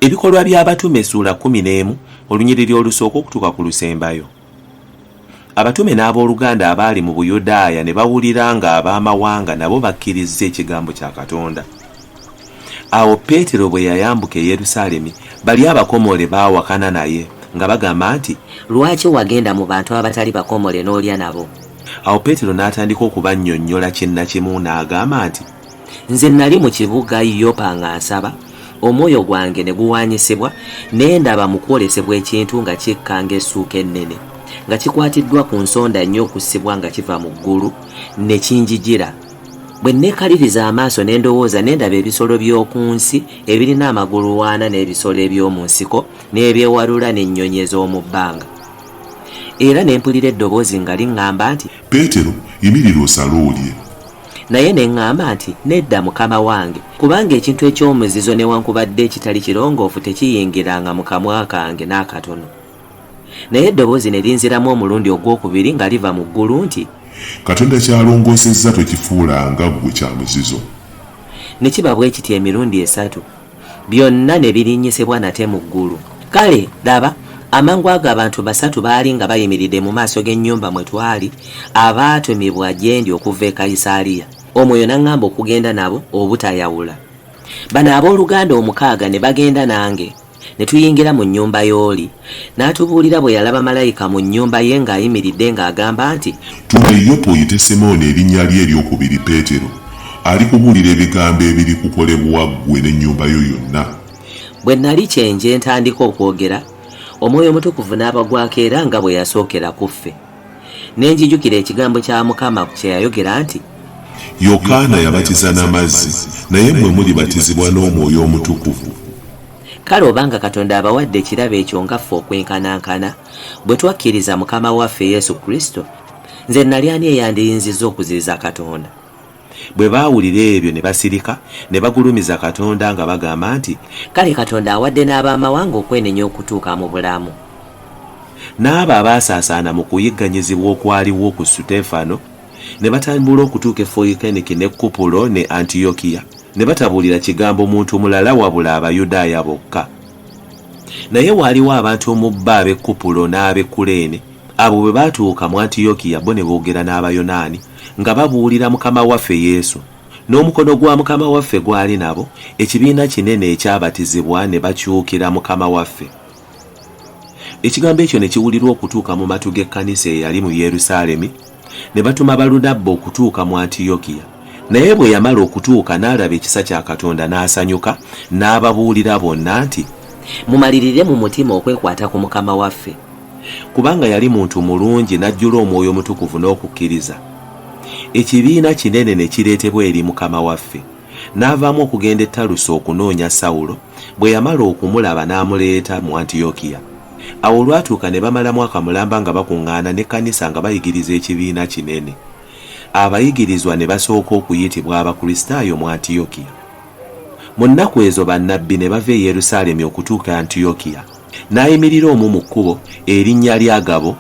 Ebikolwa by'abatume ssuula 11 olunyiriri olusooka okutuuka ku lusembayo. Abatume n'abooluganda abaali mu Buyudaaya ne bawulira nga ab'amawanga nabo bakkirizza ekigambo kya Katonda. Awo Peetero bwe yayambuka e Yerusaalemi, bali abakomole bawakana naye nga bagamba nti, "Lwaki wagenda mu bantu abatali bakomole n'olya nabo?" Awo Peetero n'atandika okubannyonnyola kinnakimu n'agamba nti, "Nze nnali mu kibuga Yopa nga nsaba, omwoyo gwange ne guwaanyisibwa, ne ndaba mu kwolesebwa ekintu nga kikka ng'essuuka ennene, nga kikwatiddwa ku nsonda nnyo okussibwa nga kiva mu ggulu, ne kinjijira. Bwe neekaliriza amaaso ne ndowooza ne ndaba ebisolo by'oku nsi ebirina amagulu 40 n'ebisolo eby'omu nsiko n'ebyewalula n'ennyonyi ez'omu bbanga. Era ne mpulira eddoboozi nga liŋŋamba nti, Peetero, yimirira osale olye." Naye ne ŋŋamba nti, "Nedda mukama wange, kubanga ekintu eky'omuzizo newankubadde ekitali kirongoofu tekiyingiranga mu kamwa kange n'akatono." Naye eddoboozi ne linziramu omulundi ogwokubiri nga liva mu ggulu nti, "Katonda kyalongoosezza tokifuulanga ggwe kya muzizo." Ne kiba bwe kiti emirundi 3, byonna ne birinnyisibwa nate mu ggulu. Kale laba, amangu ago abantu 3 baali nga bayimiridde mu maaso g'ennyumba mwe twali, abaatumibwa gye ndi okuva e Kayisaliya. Omwoyo n'aŋŋamba okugenda nabo obutayawula. Bano abooluganda 6 ne bagenda nange, ne tuyingira mu nnyumba y'oli, n'atubuulira bwe yalaba malayika mu nnyumba ye ng'ayimiridde ng'agamba nti, "Tuma e Yopa oyite Simooni erinnya lye eryokubiri Peetero, alikubuulira ebigambo ebiri kukolebwa ggwe n'ennyumba yo yonna." Bwe nnali kyenje ntandika okwogera, Omwoyo Omutukuvu n'abagwako era nga bwe yasookera ku ffe. Ne njijukira ekigambo kya Mukama kye yayogera nti, "Yokaana yabatiza n'amazzi, naye mmwe mulibatizibwa n'Omwoyo Omutukuvu." Kale obanga Katonda abawadde ekirabo ekyo nga ffe okwenkanankana, bwe twakkiriza Mukama waffe Yesu Kristo, nze nnali ani eyandiyinzizza okuziyiza Katonda? Bwe baawulira ebyo ne basirika ne bagulumiza Katonda nga bagamba nti, "Kale Katonda awadde n'ab'amawanga okwenenya okutuuka mu bulamu." N'abo abaasaasaana mu kuyigganyizibwa okwaliwo ku Suteefano ne batambula okutuuka e Foyinike ne Kupulo ne Antiyokiya, ne batabuulira kigambo muntu mulala wabula Abayudaaya bokka. Naye waaliwo abantu mu bbo ab'e Kupulo n'ab'e Kuleene, abo bwe baatuuka mu Antiyokiya bo ne boogera n'Abayonaani nga babuulira Mukama waffe Yesu, n'omukono gwa Mukama waffe gwali nabo, ekibiina kinene ekyabatizibwa ne bakyukira Mukama waffe. Ekigambo ekyo ne kiwulirwa okutuuka mu matu g'ekkanisa eyali mu Yerusaalemi, ne batuma balunabba okutuuka mu Antiyokiya. Naye bwe yamala okutuuka n'alaba ekisa kya Katonda n'asanyuka, n'ababuulira bonna nti, "Mumalirire mu mutima okwekwata ku Mukama waffe." Kubanga yali muntu mulungi n'ajjula Omwoyo Omutukuvu n'okukkiriza. Ekibiina kinene ne kireetebwa eri Mukama waffe. N'avaamu okugenda e Taluso okunoonya Sawulo, bwe yamala okumulaba n'amuleeta mu Antiyokiya. Awo olwatuuka ne bamala mwaka mulamba nga bakuŋŋaana n'ekkanisa nga bayigiriza ekibiina kinene. Abayigirizwa ne basooka okuyitibwa Abakristaayo mu Antiyokiya. Mu nnaku ezo bannabbi ne bava e Yerusaalemi okutuuka Antiyokiya. N'ayimirira omu mu kkubo erinnya lya Gabo,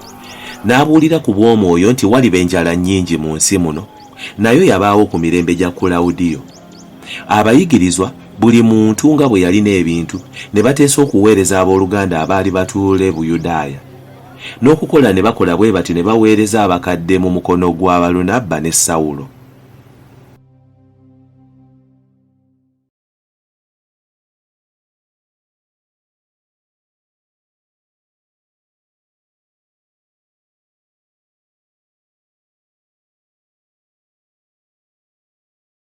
n'abuulira ku bw'omwoyo nti waliba enjala nnyingi mu nsi muno, nayo yabaawo ku mirembe gya Kulawudiyo. Abayigirizwa buli muntu nga bwe yalina ebintu ne bateesa okuweereza abooluganda abaali batuule Buyudaaya. N'okukola ne bakola bwe bati ne baweereza abakadde mu mukono gwa Balunabba ne Sawulo.